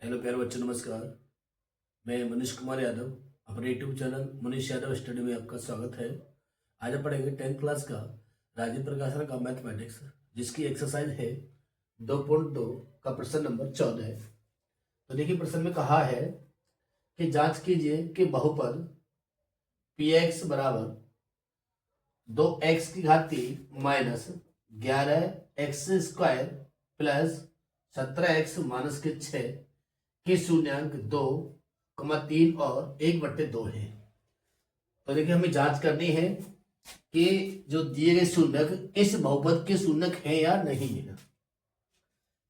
Hello प्यारे बच्चों, नमस्कार। मैं मनीष कुमार यादव, अपने YouTube channel Manish Yadav study में आपका स्वागत है। आज हम पढ़ेंगे 10th क्लास का राजीव प्रकाशन का मैथमेटिक्स, जिसकी एक्सरसाइज है 2.2 का प्रश्न नंबर 14। तो देखिए, प्रश्न में कहा है कि जांच कीजिए कि बहुपद px बराबर 2x की घात 3 minus 11x square plus 17x minus के 6 कि शून्यंक 2,3 और 1/2 है। तो देखिए, हमें जांच करनी है कि जो दिए गए शून्यक इस बहुपद के शून्यक है या नहीं है।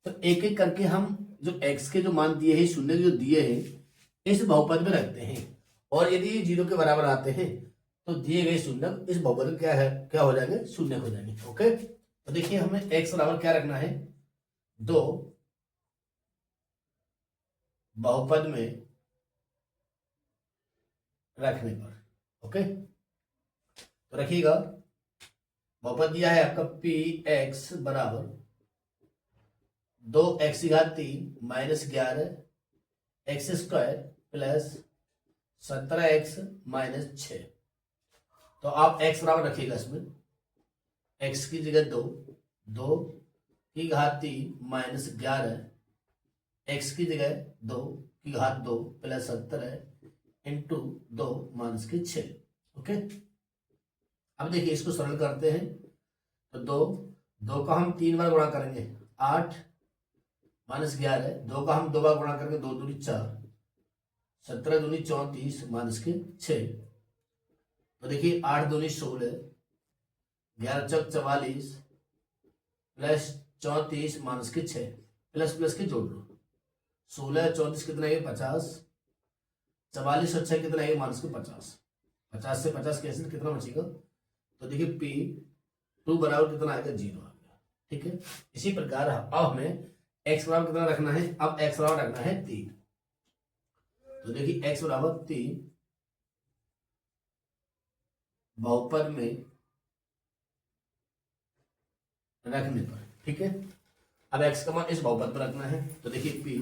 तो एक एक करके हम जो x के जो मान दिए हैं, शून्यक जो दिए हैं, इस बहुपद में रखते हैं, और यदि 0 के बराबर आते हैं तो दिए गए शून्यक इस बहुपद में क्या हो जाएंगे, शून्यक हो जाएंगे। ओके, तो देखिए, हमें x बराबर क्या रखना है, 2 बहुपद में रखने पर। ओके, तो रखिएगा, बहुपद दिया है आपका पी एक्स बराबर 2x की घात 3 minus 11x square plus 17x minus 6। तो आप x बराबर रखिएगा, इसमें x की जगह 2 की घात 3 माइनस 11x की जगह 2 की घात 2 प्लस 17 इंटू 2 माइनस के 6। ओके, अब देखिए, इसको सरल करते हैं। तो 2 का हम 3 बार गुणा करेंगे, 8 माइनस 11, 2 का हम 2 बार गुणा करेंगे, 2 दूनी 4, 17 दूनी 34 माइनस के 6। तो देखिए, 8 दूनी 16, 11 चौक 44 प्लस 34 माइनस के 6, प्लस प्लस के जोड़ लो। 16 34 कितना है, 50, 44 और 6 कितना है, माइनस के 50। 50 से 50 कैंसिल, कितना बचेगा, तो देखिए पी 2 बराबर कितना आएगा, 0 आ गया। ठीक है, इसी प्रकार अब हमें x बराबर कितना रखना है, अब x बराबर रखना है 3। तो देखिए, x बराबर 3 बहुपद में रखने पर। ठीक है, अब x का मान इस बहुपद पर रखना है। तो देखिए, p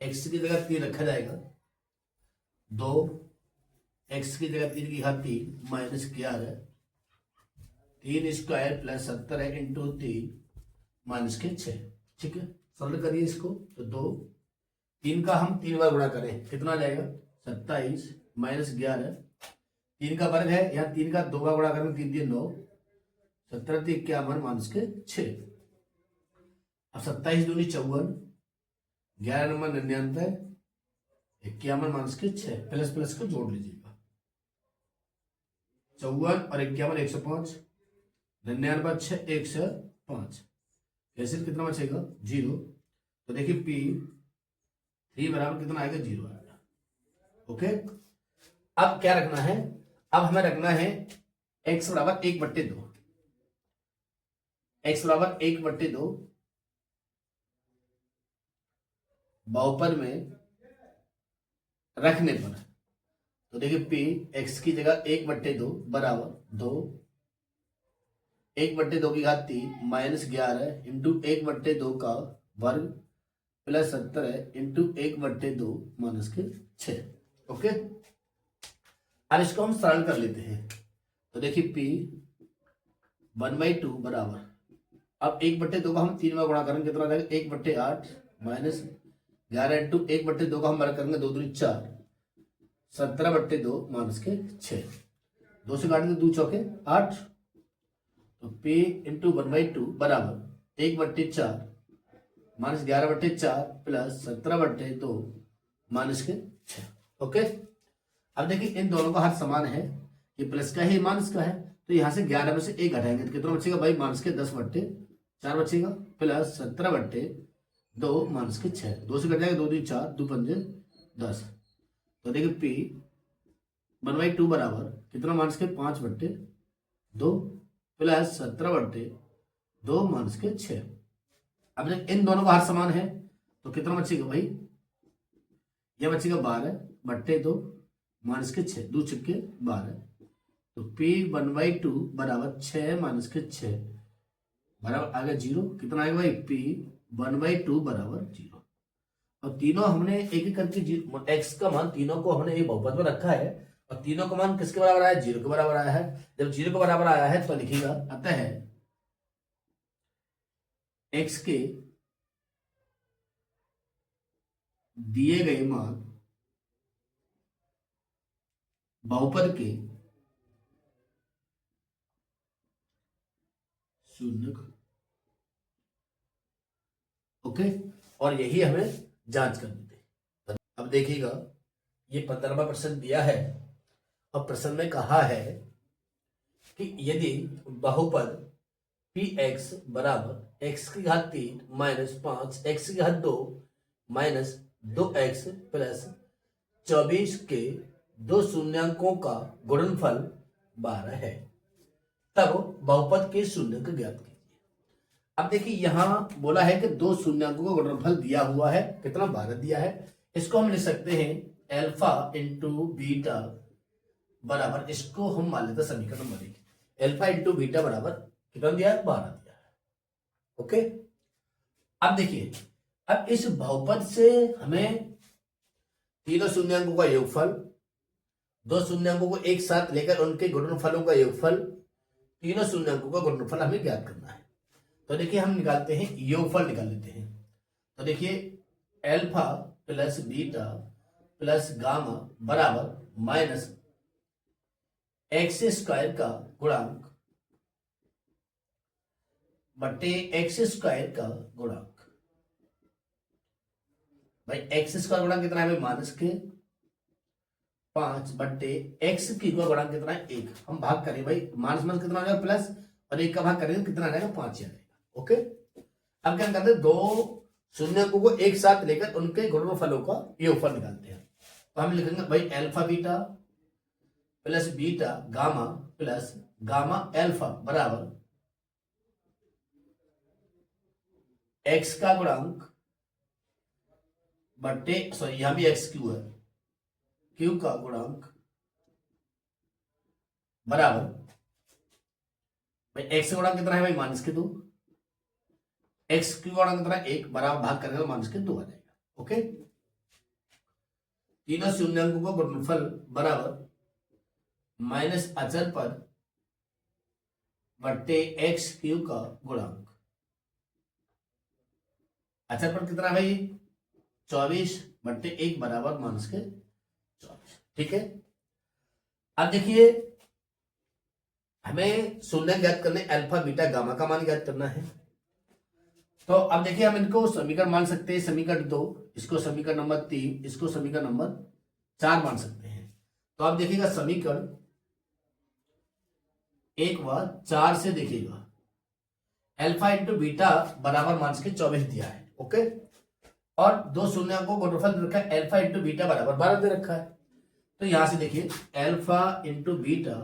x की जगह 3 रखा जाएगा, 2 x की जगह 3 की घात 3 minus 11 3 square plus 17 into 3 minus के 6। ठीक है, सरल करिए इसको। तो 3 का हम 3 बार गुणा करें, कितना आ जाएगा, 27 माइनस 11, 3 का वर्ग है, यहाँ 3 का 2 बार गुणा करेंगे, 3 3 9, 17 3 51 माइनस के 6। अब 27 दूनी 54, 11 नंबर 99, 51 माइनस के 6, प्लस प्लस को जोड़ लीजिएगा। 54 और 51 105, 99 6 105, कैसे कितना बचेगा, 0। तो देखिए, पी 3 बराबर कितना आएगा, 0 आएगा। ओके, अब क्या रखना है, अब हमें रखना है x बराबर 1/2। x बराबर 1/2 बहुपद में रखने पर। तो देखिए, p x की जगह 1/2 बराबर 2, 1/2 की घात 3 माइनस 11 इंटू 1/2 का वर्ग प्लस 17 इंटू 1/2 माइनस के 6। ओके, अब इसको हम सरल कर लेते हैं। तो देखिए, p 1/2 बराबर, अब 1/2 का हम 3 बार गुणा करेंगे, कितना रहेगा, 1/8 माइनस 11 इंटू 1/2 का हम वर्ग करेंगे, 2 दूनी 4, 17/2 माइनस के 6, 2 से काटेंगे, 2 चौके 8। तो p इंटू 1/2 बराबर 1/4 माइनस 11/4 प्लस 17/2 माइनस के 6। ओके, अब देखिए, इन दोनों का हाथ समान है, ये प्लस का है, माइनस का है, तो यहां से 11 में से 1 घटाएंगे तो कितना बचेगा भाई, माइनस के 10/4 बचेगा, प्लस 17/2 माइनस के 6, 2 से कट जाएगा, 2 2 4, 2 5 10। तो देखिए, p 1/2 बराबर कितना, माइनस के 5/2 प्लस 17/2 माइनस के 6। अब जब इन दोनों का हाथ समान है तो कितना बचेगा भाई, यह बचेगा 12/2 माइनस के 6, 2 छिक्के 12। तो p 1/2 बराबर 6 माइनस के 6 बराबर आ गया 0। कितना आएगा भाई, p 1/2 बराबर 0। और तीनों हमने एक एक करके एक्स का मान तीनों को हमने एक बहुपद में रखा है और तीनों का मान किसके बराबर आया है? 0 के बराबर आया है। जब 0 के बराबर आया है तो लिखिएगा अतः एक्स के दिए गए मान बहुपद के शून्य। ओके, और यही हमें जांच करनी थी। अब देखिएगा ये 15वां प्रश्न दिया है और प्रश्न में कहा है कि यदि बहुपद पी एक्स बराबर एक्स की घात 3 माइनस 5 एक्स की घात 2 माइनस 2x प्लस 24 के दो शून्यांकों का गुणनफल 12 है, तब बहुपद के शून्यंक ज्ञात कीजिए। अब देखिए यहां बोला है कि दो शून्यांकों का गुणनफल दिया हुआ है, कितना? 12 दिया है। इसको हम लिख सकते हैं अल्फा इंटू बीटा बराबर, इसको हम मान लेते हैं समीकरण नंबर 1। अल्फा इंटू बीटा बराबर कितना दिया है? 12 दिया है। ओके, अब देखिए अब इस बहुपद से हमें तीनों शून्यांकों का योगफल, दो शून्यांकों को एक साथ लेकर उनके गुणनफलों का योगफल, तीनों शून्यांकों का गुणनफल हमें ज्ञात करना है। तो देखिए हम निकालते हैं, योगफल निकाल लेते हैं। तो देखिए alpha plus beta plus gamma बराबर माइनस एक्स स्क्वायर का गुणांक बटे एक्स स्क्वायर का गुणांक। भाई एक्स स्क्वायर गुणांक कितना है भाई? माइनस के 5 बटे एक्स की गुणांक कितना है? 1। हम भाग करें भाई, माइनस माइनस कितना हो जाएगा? प्लस, और 1 का भाग करेंगे कितना आ जाएगा? 5 आ जाएगा। ओके, अब क्या करते हैं? दो शून्यकों को एक साथ लेकर उनके गुणनफलों का योगफल निकालते हैं। तो हम लिखेंगे भाई alpha beta plus beta gamma plus gamma alpha बराबर एक्स का गुणांक बटे, सॉरी यहां भी एक्स क्यू है, क्यू का गुणांक बराबर भाई एक्स का गुणांक कितना है भाई? माइनस के 2, एक्स क्यू गुणांक कितना है? 1, बराबर भाग करेंगे तो माइनस के 2 आ जाएगा। ओके, तीनों शून्यांकों का गुणनफल बराबर माइनस अचर पर बटे एक्स क्यू का गुणांक। अचर पर कितना भाई? 24 बटे 1 बराबर माइनस के 24। ठीक है, अब देखिए हमें शून्य ज्ञात करने, अल्फा बीटा गामा का मान ज्ञात करना है। तो अब देखिए हम इनको समीकरण मान सकते हैं, समीकरण 2, इसको समीकरण नंबर 3, इसको समीकरण नंबर 4 मान सकते हैं। तो आप देखिएगा समीकरण 1 व 4 से देखिएगा अल्फा इंटू बीटा बराबर मान के 24 दिया है। ओके, और दो शून्यांकों को गुणनफल रखा है अल्फा इंटू बीटा बराबर 12 दे रखा है। तो यहां से देखिए alpha into beta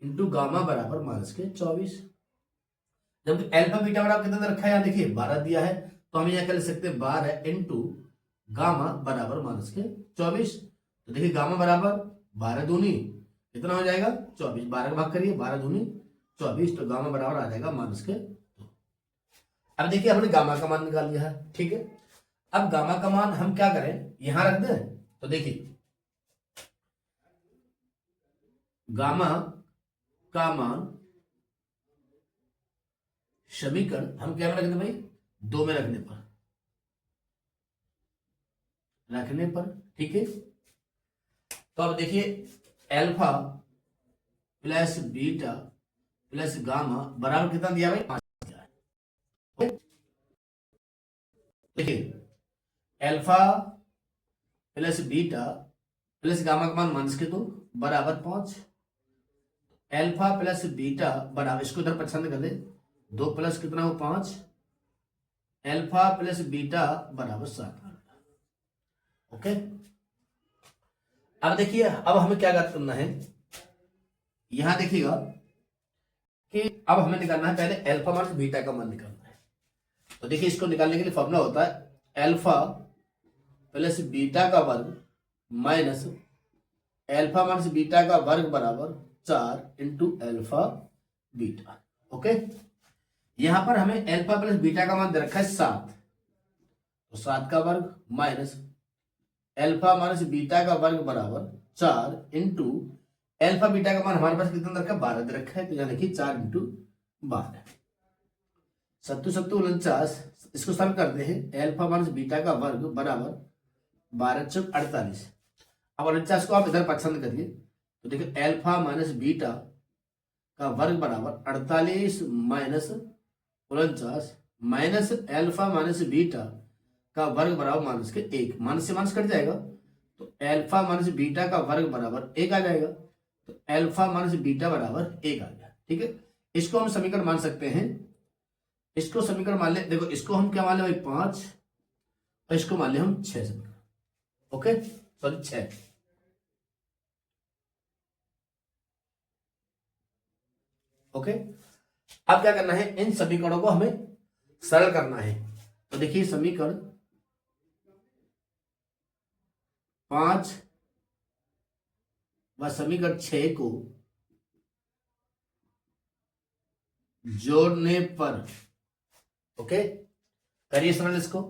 into gamma बराबर माइनस के 24, जबकि अल्फा बीटा बराबर कितना दे रखा है? यहाँ देखिए 12 दिया है, तो हम यहाँ क्या लिख सकते हैं? 12 इंटू गामा बराबर माइनस के 24। तो देखिए गामा बराबर 12 दूनी कितना हो जाएगा? 24। 12 का भाग करिए, 12 दूनी 24, तो गामा बराबर आ जाएगा माइनस के 2। अब देखिए हमने गामा का मान निकाल लिया है। ठीक है, अब गामा का मान हम क्या करें? यहां रख दें। तो देखिए गामा का मान समीकरण हम क्या में रखते भाई? 2 में रखने पर। ठीक है, तो अब देखिए alpha plus beta plus gamma बराबर कितना दिया भाई? 5 दिया है। देखिए alpha plus beta plus gamma का मान माइनस के 2 बराबर 5। अल्फा प्लस बीटा बराबर, इसको इधर पसंद कर ले, 2 प्लस कितना हो? 5। अल्फा प्लस बीटा बराबर 7। ओके, अब देखिए अब हमें क्या करना है? यहां देखिएगा कि अब हमें निकालना है पहले अल्फा माइनस बीटा का मान निकालना है। तो देखिए इसको निकालने के लिए फॉर्मूला होता है अल्फा प्लस बीटा का वर्ग माइनस अल्फा माइनस बीटा का वर्ग बराबर 4 इंटू अल्फा बीटा। ओके, यहां पर हमें अल्फा प्लस बीटा का मान दे रखा है 7, तो 7 का वर्ग माइनस अल्फा माइनस बीटा का वर्ग बराबर 4 इंटू अल्फा बीटा का मान हमारे पास कितना रखा है 12 दे रखा है, तो यानी कि 4 इंटू 12 सत्तू सत्तू 49। इसको सॉल्व करते हैं, अल्फा माइनस बीटा का वर्ग बराबर 12 चौक 48। अब 49 को आप इधर पसंद करिए तो देखिए अल्फा माइनस बीटा का वर्ग बराबर 48 minus 49 minus alpha minus beta का वर्ग बराबर माइनस के 1, माइनस से माइनस कट जाएगा तो अल्फा माइनस बीटा का वर्ग बराबर 1 आ जाएगा, तो अल्फा माइनस बीटा बराबर 1 आ गया। ठीक है, इसको हम समीकरण मान सकते हैं, इसको समीकरण मान ले, देखो इसको हम क्या मान ले भाई 5 और इसको मान ले हम 6 समीकरण। Okay sorry 6। ओके, अब क्या करना है, इन समीकरणों को हमें सरल करना है। तो देखिए समीकरण 5 व समीकरण 6 को जोड़ने पर, ओके करिए सरल इसको।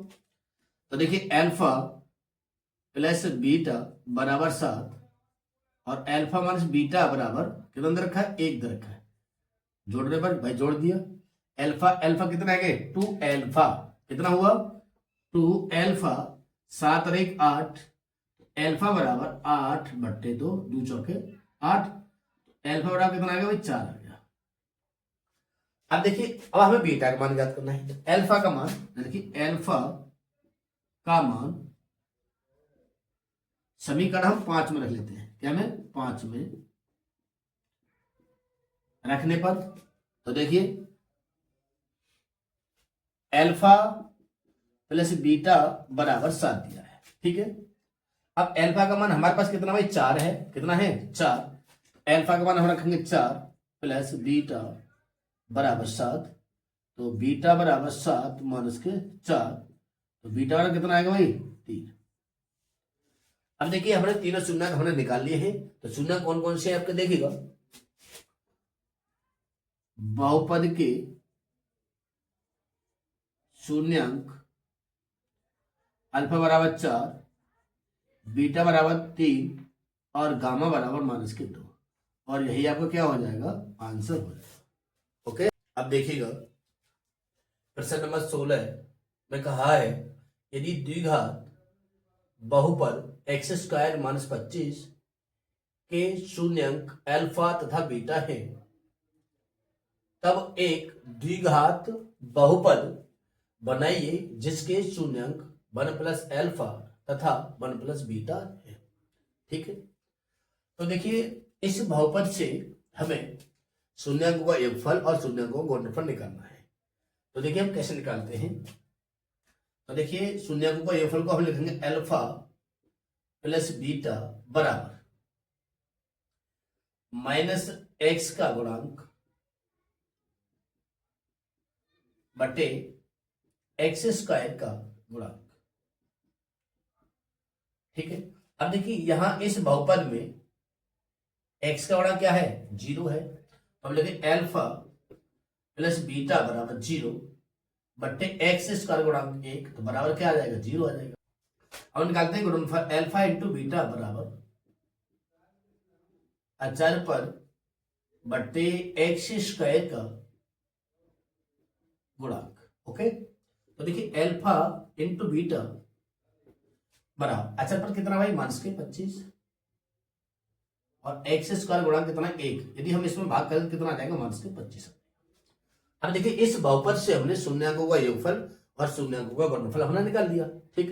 तो देखिए अल्फा प्लस बीटा बराबर 7 और अल्फा माइनस बीटा बराबर कितना दे रखा है 1 दे रखा है। जोड़ने पर भाई जोड़ दिया, अल्फा अल्फा कितना है 2 अल्फा, कितना हुआ 2 अल्फा, 7 और 1 8, अल्फा बराबर 8 बट्टे 2, 2 चौके 8, अल्फा बराबर कितना आ गया भाई 4 आ गया। अब देखिए अब हमें बीटा का मान ज्ञात करना है, अल्फा का मान यानी कि अल्फा का मान समीकरण हम 5 में रख लेते हैं, क्या में 5 में रखने पर, तो देखिए अल्फा प्लस बीटा बराबर 7 दिया है। ठीक है, अब अल्फा का मान हमारे पास कितना भाई 4 है, कितना है 4, अल्फा का मान हम रखेंगे 4 प्लस बीटा बराबर 7, तो बीटा बराबर 7 माइनस के 4, तो बीटा बराबर कितना आएगा भाई 3। अब देखिए हमने तीनों शून्यक हमने निकाल लिए हैं, तो शून्यक कौन कौन से आपके देखिएगा, बहुपद के शून्यंक अल्फा बराबर 4, बीटा बराबर 3 और गामा बराबर माइनस के 2, और यही आपका क्या हो जाएगा आंसर हो जाएगा। ओके, अब देखिएगा प्रश्न नंबर 16 में कहा है यदि द्विघात बहुपद एक्स स्क्वायर माइनस 25 के शून्यंक अल्फा तथा बीटा है तब एक द्विघात बहुपद बनाइए जिसके शून्यंक 1 प्लस अल्फा तथा 1 प्लस बीटा है। ठीक है, तो देखिए इस बहुपद से हमें शून्यंकों का योगफल और शून्यंकों का गुणनफल निकालना है। तो देखिए हम कैसे निकालते हैं, तो देखिए शून्यंकों का योगफल को हम लिखेंगे अल्फा प्लस बीटा बराबर माइनस एक्स का गुणांक बटे एक्स स्क्वायर का गुणांक। ठीक है, अब देखिए यहां इस बहुपद में एक्स का गुणांक क्या है 0 है, हम लिखेंगे अल्फा प्लस बीटा बराबर 0 बट्टे एक्स स्क्वायर गुणांक 1, तो बराबर क्या आ जाएगा 0 आ जाएगा। अब निकालते हैं गुणनफल अल्फा इंटू बीटा बराबर अचर पर बट्टे एक्स स्क्वायर का गुणांक। ओके, तो देखिए अल्फा इंटू बीटा बराबर अचर पर कितना भाई माइनस के 25 और एक्स स्क्वायर गुणा कितना 1, यदि हम इसमें भाग करें तो कितना आ जाएगा माइनस के 25। अब देखिए इस बहुपद से हमने शून्यंकों का योगफल और शून्यंकों का गुणनफल हमने निकाल लिया। ठीक,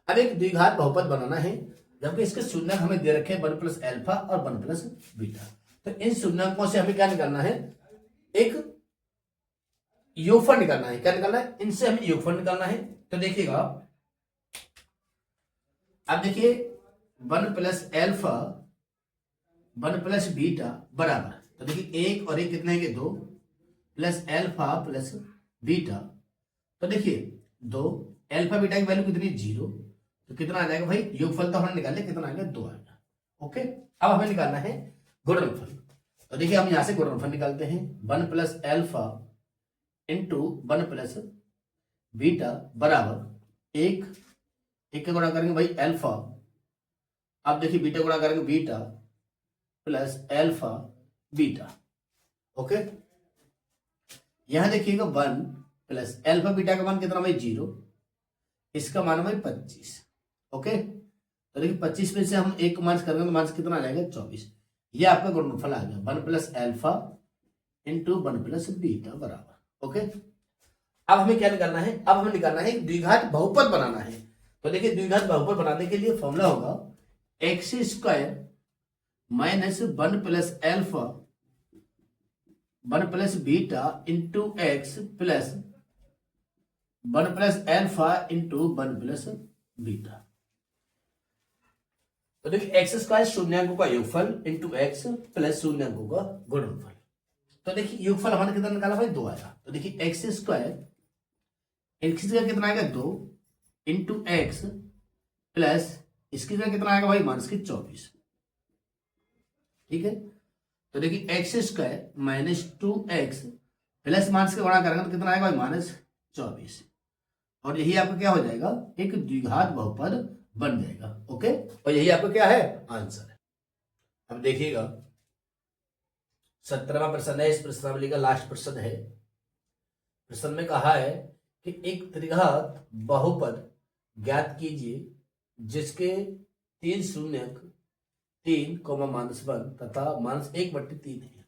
अब एक द्विघात बहुपद बनाना है जबकि इसके शून्यंक हमें दे रखे 1 प्लस अल्फा और 1 प्लस बीटा, तो इन शून्यंकों से हमें क्या निकालना है एक योगफल निकालना है। क्या निकालना है, इनसे हमें योगफल निकालना है। तो देखिएगा अब देखिए 1 प्लस अल्फा 1 प्लस बीटा बराबर, तो देखिए 1 और 1 कितने हैं 2 प्लस अल्फा प्लस बीटा, तो देखिए 2 अल्फा बीटा की वैल्यू कितनी 0, तो कितना आ जाएगा भाई योगफल तो हमने निकाल लिया, कितना आएगा 2 आएगा। ओके, अब हमें निकालना है गुणनफल। तो देखिए हम यहां से गुणनफल निकालते हैं 1 plus alpha into 1 plus beta बराबर एक एक का गुणा करेंगे भाई अल्फा, अब देखिए बीटा गुणा करेंगे beta plus alpha beta. Okay, यहां देखिएगा 1 प्लस अल्फा बीटा का मान कितना भाई 0, इसका मान भाई 25। ओके, तो देखिए 25 में से हम एक माइनस करेंगे तो माइनस कितना आ जाएगा 24। ये आपका गुणनफल आ गया 1 plus alpha into 1 plus beta बराबर। ओके, अब हमें क्या निकालना है, अब हमें निकालना है द्विघात बहुपद बनाना है। तो देखिए द्विघात बहुपद बनाने के लिए फॉर्मूला होगा x square minus 1 plus alpha 1 plus beta into x plus 1 plus alpha into 1 plus beta. तो देखिए एक्स स्क्वायर शून्यांकों का योगफल इंटू एक्स प्लस शून्यांकों का गुणनफल। तो देखिए योगफल हमारे कितना निकाला भाई 2 आया। तो देखिए एक्स स्क्वायर एक्स का कितना आएगा 2 इंटू एक्स प्लस इसकी जगह कितना आएगा भाई माइनस की 24। ठीक है, तो देखिए x square minus 2x plus minus का बड़ा करेंगे तो कितना आएगा भाई माइनस 24, और यही आपका क्या हो जाएगा एक द्विघात बहुपद बन जाएगा। ओके, और यही आपका क्या है आंसर है। अब देखिएगा 17वां प्रश्न है, इस प्रश्नावली का लास्ट प्रश्न है। प्रश्न में कहा है कि एक त्रिघात बहुपद ज्ञात कीजिए जिसके 3 शून्यक 3 -1 तथा -1/3 है।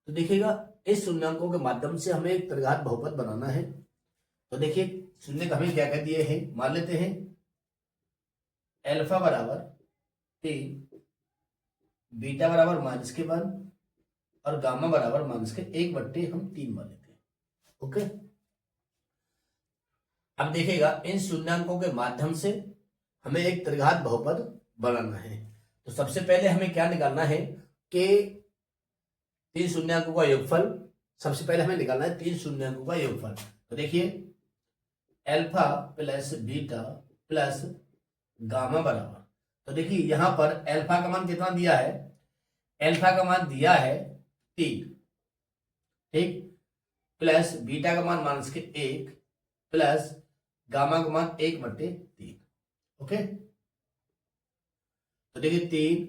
तो देखिएगा इस शून्यंकों के माध्यम से हमें एक त्रिघात बहुपद बनाना है। तो देखिए शून्यक हमें क्या कह दिए हैं, मान लेते हैं अल्फा बराबर 3, बीटा बराबर -1 और गामा बराबर -1/3 हम 3 मान लेते हैं। ओके, अब देखिएगा इन शून्यांकों के माध्यम से हमें एक त्रिघात बहुपद बनाना है। तो सबसे पहले हमें क्या निकालना है कि 3 शून्यांकों का योगफल, सबसे पहले हमें निकालना है 3 शून्यांकों का योगफल। तो देखिए alpha plus beta plus gamma बराबर, तो देखिए यहां पर अल्फा का मान कितना दिया है, अल्फा का मान दिया है 3, ठीक, प्लस बीटा का मान -1 प्लस गामा का मान 1/3। ओके, तो देखिए 3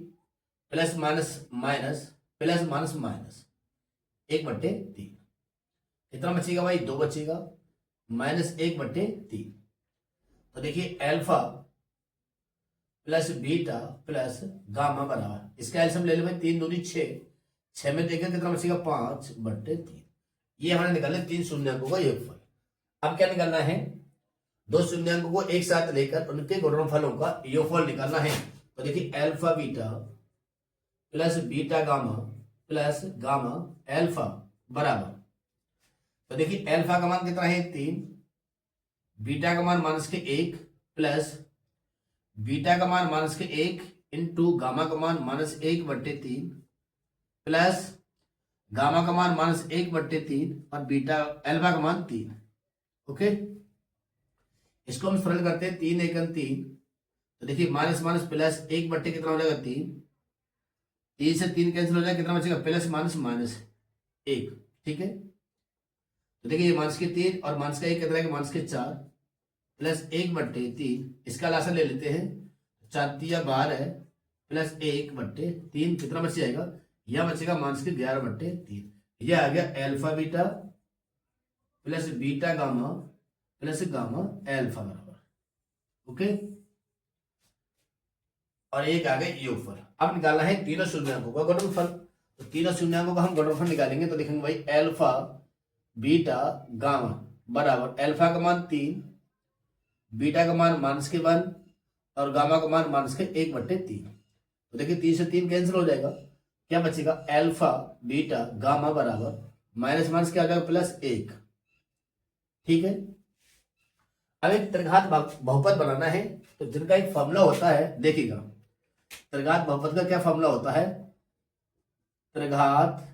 plus minus minus plus minus minus 1/3, कितना बचेगा भाई 2 बचेगा, -1/3। तो देखिए alpha plus beta plus gamma बराबर, इसका एलसीएम ले लो भाई 3 दूनी 6, 6 में देखिए कितना बचेगा 5/3। ये हमारे निकाले 3 शून्यांकों का योगफल। अब क्या निकालना है, 2 शून्यांकों को एक साथ लेकर उनके गुणनफलों का योगफल निकालना है। तो देखिए alpha beta plus beta gamma plus gamma alpha बराबर, तो देखिए अल्फा का मान कितना है 3, बीटा का मान -1 प्लस बीटा का मान -1 इंटू गामा का मान -1/3 प्लस गामा का मान -1/3 और बीटा अल्फा का मान 3। ओके, इसको हम सरल करते हैं 3 × 3, तो देखिए माइनस माइनस प्लस 1/, कितना हो जाएगा 3, 3 से 3 कैंसिल हो जाएगा, कितना बचेगा प्लस -1। ठीक है, तो देखिए ये -3 और -1 कितना है -4 प्लस 1/3, इसका लासा ले लेते हैं 4 × 12 प्लस 1/3, कितना बच जाएगा, यह बचेगा -11/3। यह आ गया alpha beta plus beta gamma plus gamma alpha बराबर। ओके, और एक आ गया योगफल। अब निकालना है तीनों शून्यांकों का गुणनफल। तो तीनों शून्यांकों का हम गुणनफल निकालेंगे तो देखेंगे भाई अल्फा बीटा गामा बराबर, अल्फा का मान 3, बीटा का मान -1 और गामा का मान -1/3। तो देखिए 3 से 3 कैंसिल हो जाएगा, क्या बचेगा अल्फा बीटा गामा बराबर माइनस माइनस क्या हो जाएगा +1। ठीक है, अब एक त्रिघात बहुपद बनाना है तो जिनका एक फॉर्मूला होता है, देखिएगा त्रिघात बहुपद का क्या फॉर्मूला होता है, त्रिघात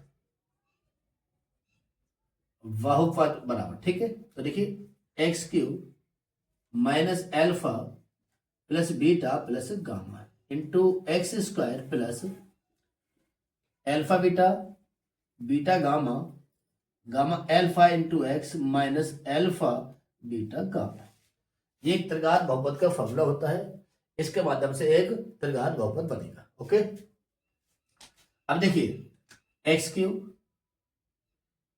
बहुपद बराबर, ठीक है, तो देखिए x³ minus alpha plus beta plus gamma into x² plus alpha beta beta gamma gamma alpha into x minus alpha beta gamma. ये एक त्रिघात बहुपद का फॉर्मूला होता है, इसके माध्यम से एक त्रिघात बहुपद बनेगा। ओके, अब देखिए x cube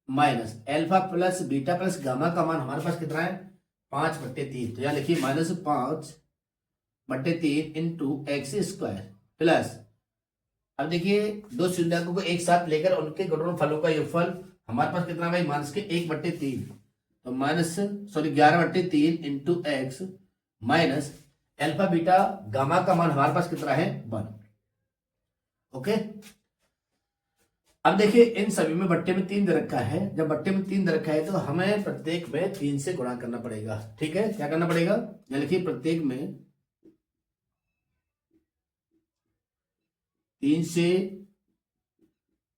minus alpha plus beta plus gamma का मान हमारे पास कितना है 5/3, तो यहाँ लिखिए -5/3 इंटू एक्स स्क्वायर प्लस, अब देखिए दो शून्यकों को एक साथ लेकर उनके गुणनफलों का योगफल हमारे पास कितना भाई -1/3, तो 11/3 into x minus alpha beta gamma का मान हमारे पास कितना है 1। ओके, अब देखिए इन सभी में बट्टे में 3 दे रखा है, जब बट्टे में 3 दे रखा है तो हमें प्रत्येक में 3 से गुणा करना पड़ेगा। ठीक है, क्या करना पड़ेगा, यानी कि प्रत्येक में 3 से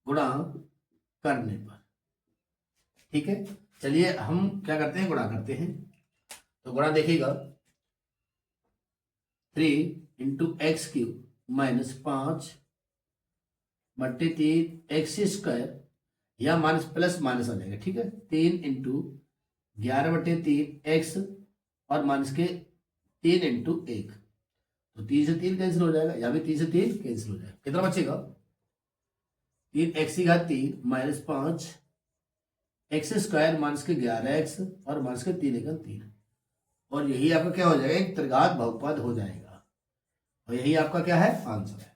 गुणा करने पर। ठीक है, चलिए हम क्या करते हैं, गुणा करते हैं। तो गुणा देखिएगा 3 into x cube minus 5/3 x square, या माइनस प्लस माइनस आ जाएगा। ठीक है, 3 इंटू 11/3 एक्स और माइनस के 3 इंटू 1, तो 3 से 3 कैंसिल हो जाएगा, या भी 3 से 3 कैंसिल हो जाएगा। कितना बचेगा 3x³ minus 5 x square minus के 11x और माइनस के 3 एकम 3, और यही आपका क्या हो जाएगा, एक त्रिघात बहुपद हो जाएगा, और यही आपका क्या है आंसर है।